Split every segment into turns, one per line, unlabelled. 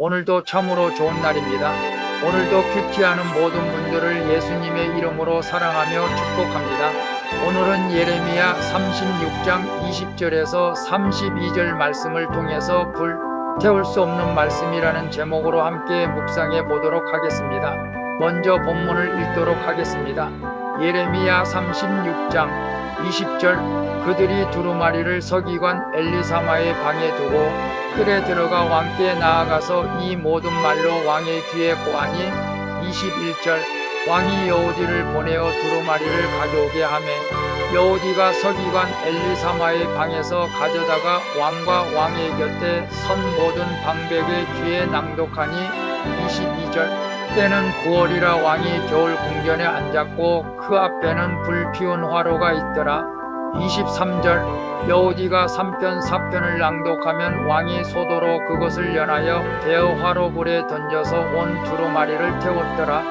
오늘도 참으로 좋은 날입니다. 오늘도 큐티하는 모든 분들을 예수님의 이름으로 사랑하며 축복합니다. 오늘은 예레미야 36장 20절에서 32절 말씀을 통해서 불태울 수 없는 말씀이라는 제목으로 함께 묵상해 보도록 하겠습니다. 먼저 본문을 읽도록 하겠습니다. 예레미야 36장 20절 그들이 두루마리를 서기관 엘리사마의 방에 두고 뜰에 들어가 왕께 나아가서 이 모든 말로 왕의 귀에 고하니 21절 왕이 여호디를 보내어 두루마리를 가져오게 하매 여호디가 서기관 엘리사마의 방에서 가져다가 왕과 왕의 곁에 선 모든 방백의 귀에 낭독하니 22절 때는 9월이라 왕이 겨울 궁전에 앉았고 그 앞에는 불 피운 화로가 있더라. 23절 여호디가 3편 4편을 낭독하면 왕이 소도로 그것을 연하여 대여 화로불에 던져서 온 두루마리를 태웠더라.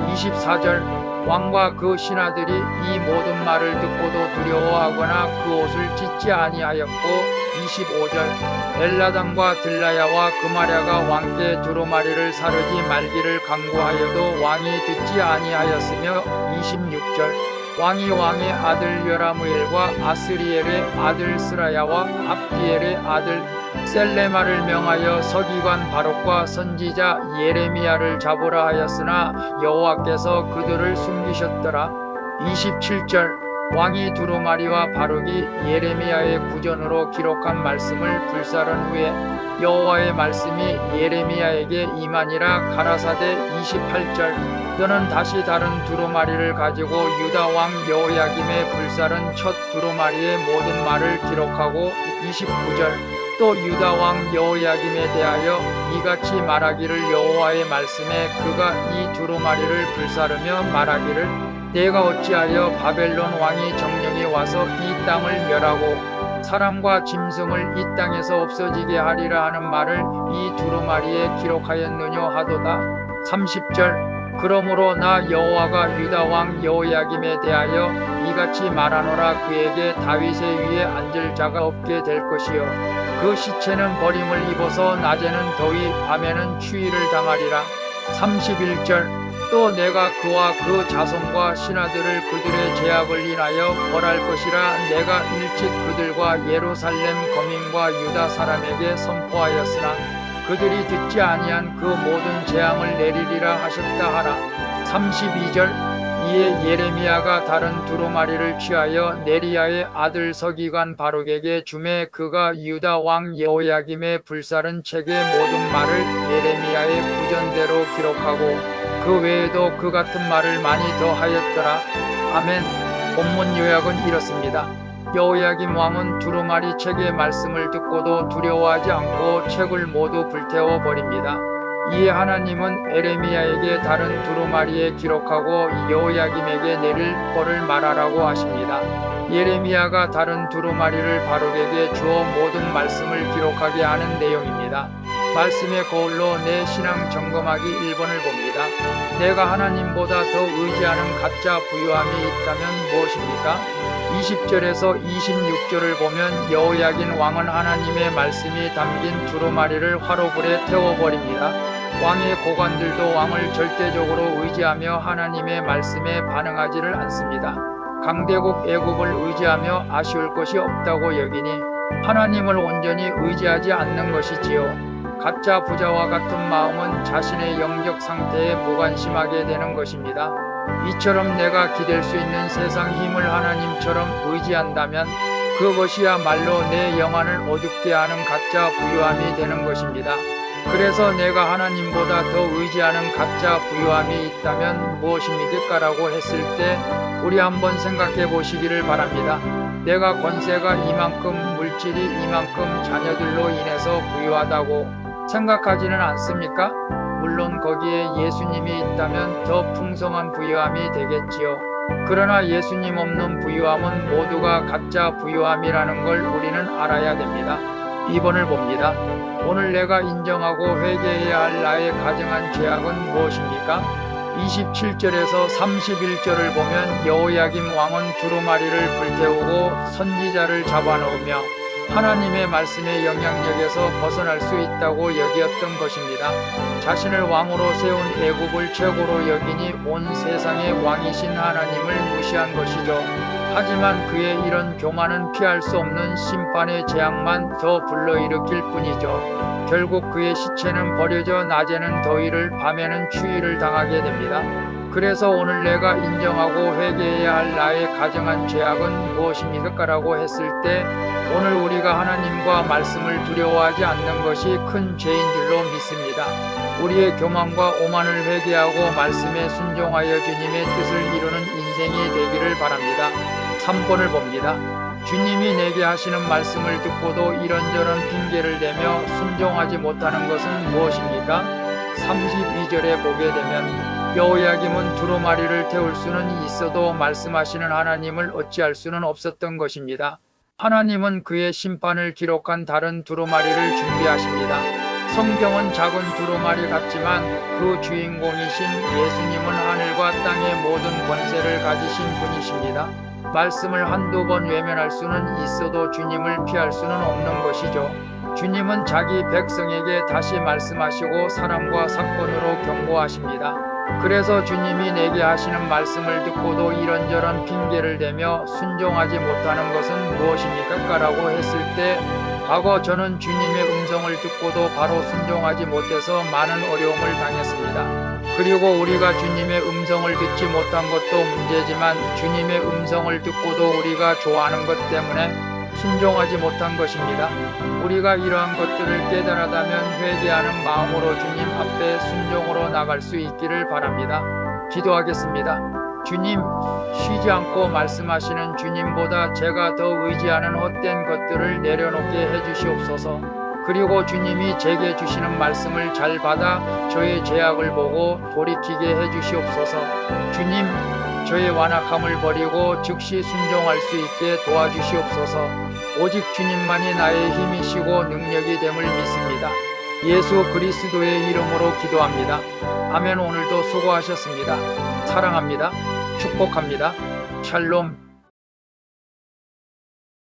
24절 왕과 그 신하들이 이 모든 말을 듣고도 두려워하거나 그 옷을 찢지 아니하였고 25절 엘라단과 들라야와 그마랴가 왕께 두루마리를 사르지 말기를 강구하여도 왕이 듣지 아니하였으며 26절 왕이 왕의 아들 여라무엘과 아스리엘의 아들 스라야와 압디엘의 아들 셀레마를 명하여 서기관 바록과 선지자 예레미야를 잡으라 하였으나 여호와께서 그들을 숨기셨더라. 27절 왕이 두루마리와 바룩이 예레미야의 구전으로 기록한 말씀을 불사른 후에 여호와의 말씀이 예레미야에게 임하니라. 가라사대 28절 너는 다시 다른 두루마리를 가지고 유다 왕 여호야김의 불사른 첫 두루마리의 모든 말을 기록하고 29절 또 유다 왕 여호야김에 대하여 이같이 말하기를 여호와의 말씀에 그가 이 두루마리를 불사르며 말하기를 내가 어찌하여 바벨론 왕이 정령이 와서 이 땅을 멸하고 사람과 짐승을 이 땅에서 없어지게 하리라 하는 말을 이 두루마리에 기록하였느뇨 하도다. 30절 그러므로 나 여호와가 유다 왕 여호야김에 대하여 이같이 말하노라. 그에게 다윗의 위에 앉을 자가 없게 될 것이요 그 시체는 버림을 입어서 낮에는 더위 밤에는 추위를 당하리라. 31절 또 내가 그와 그 자손과 신하들을 그들의 죄악을 인하여 벌할 것이라. 내가 일찍 그들과 예루살렘 거민과 유다 사람에게 선포하였으나 그들이 듣지 아니한 그 모든 재앙을 내리리라 하셨다 하라. 32절 이에 예레미야가 다른 두루마리를 취하여 네리야의 아들 서기관 바룩에게 주매 그가 유다 왕 여호야김의 불사른 책의 모든 말을 예레미야의 구전대로 기록하고 그 외에도 그 같은 말을 많이 더 하였더라. 아멘. 본문 요약은 이렇습니다. 여호야김 왕은 두루마리 책의 말씀을 듣고도 두려워하지 않고 책을 모두 불태워 버립니다. 이에 하나님은 에레미야에게 다른 두루마리에 기록하고 여호야김에게 내릴 벌을 말하라고 하십니다. 예레미야가 다른 두루마리를 바룩에게 주어 모든 말씀을 기록하게 하는 내용입니다. 말씀의 거울로 내 신앙 점검하기 1번을 봅니다. 내가 하나님보다 더 의지하는 가짜 부유함이 있다면 무엇입니까? 20절에서 26절을 보면 여호야긴 왕은 하나님의 말씀이 담긴 두루마리를 화로불에 태워버립니다. 왕의 고관들도 왕을 절대적으로 의지하며 하나님의 말씀에 반응하지를 않습니다. 강대국 애굽을 의지하며 아쉬울 것이 없다고 여기니 하나님을 온전히 의지하지 않는 것이지요. 가짜 부자와 같은 마음은 자신의 영적 상태에 무관심하게 되는 것입니다. 이처럼 내가 기댈 수 있는 세상 힘을 하나님처럼 의지한다면 그것이야말로 내 영안을 어둡게 하는 가짜 부유함이 되는 것입니다. 그래서 내가 하나님보다 더 의지하는 가짜 부유함이 있다면 무엇입니까라고 했을 때 우리 한번 생각해 보시기를 바랍니다. 내가 권세가 이만큼 물질이 이만큼 자녀들로 인해서 부유하다고 생각하지는 않습니까? 물론 거기에 예수님이 있다면 더 풍성한 부유함이 되겠지요. 그러나 예수님 없는 부유함은 모두가 가짜 부유함이라는 걸 우리는 알아야 됩니다. 2번을 봅니다. 오늘 내가 인정하고 회개해야 할 나의 가증한 죄악은 무엇입니까? 27절에서 31절을 보면 여호야김 왕은 두루마리를 불태우고 선지자를 잡아놓으며 하나님의 말씀의 영향력에서 벗어날 수 있다고 여기었던 것입니다. 자신을 왕으로 세운 애굽을 최고로 여기니 온 세상의 왕이신 하나님을 무시한 것이죠. 하지만 그의 이런 교만은 피할 수 없는 심판의 재앙만 더 불러일으킬 뿐이죠. 결국 그의 시체는 버려져 낮에는 더위를 밤에는 추위를 당하게 됩니다. 그래서 오늘 내가 인정하고 회개해야 할 나의 가정한 죄악은 무엇입니까라고 했을 때 오늘 우리가 하나님과 말씀을 두려워하지 않는 것이 큰 죄인 줄로 믿습니다. 우리의 교만과 오만을 회개하고 말씀에 순종하여 주님의 뜻을 이루는 인생이 되기를 바랍니다. 3번을 봅니다. 주님이 내게 하시는 말씀을 듣고도 이런저런 핑계를 대며 순종하지 못하는 것은 무엇입니까? 32절에 보게 되면 여호야김은 두루마리를 태울 수는 있어도 말씀하시는 하나님을 어찌할 수는 없었던 것입니다. 하나님은 그의 심판을 기록한 다른 두루마리를 준비하십니다. 성경은 작은 두루마리 같지만 그 주인공이신 예수님은 하늘과 땅의 모든 권세를 가지신 분이십니다. 말씀을 한두 번 외면할 수는 있어도 주님을 피할 수는 없는 것이죠. 주님은 자기 백성에게 다시 말씀하시고 사랑과 사건으로 경고하십니다. 그래서 주님이 내게 하시는 말씀을 듣고도 이런저런 핑계를 대며 순종하지 못하는 것은 무엇입니까? 라고 했을 때 과거 저는 주님의 음성을 듣고도 바로 순종하지 못해서 많은 어려움을 당했습니다. 그리고 우리가 주님의 음성을 듣지 못한 것도 문제지만 주님의 음성을 듣고도 우리가 좋아하는 것 때문에 순종하지 못한 것입니다. 우리가 이러한 것들을 깨달았다면 회개하는 마음으로 주님 앞에 순종으로 나갈 수 있기를 바랍니다. 기도하겠습니다. 주님, 쉬지 않고 말씀하시는 주님보다 제가 더 의지하는 헛된 것들을 내려놓게 해주시옵소서. 그리고 주님이 제게 주시는 말씀을 잘 받아 저의 죄악을 보고 돌이키게 해주시옵소서. 주님, 저의 완악함을 버리고 즉시 순종할 수 있게 도와주시옵소서. 오직 주님만이 나의 힘이시고 능력이 됨을 믿습니다. 예수 그리스도의 이름으로 기도합니다. 아멘. 오늘도 수고하셨습니다. 사랑합니다. 축복합니다. 샬롬.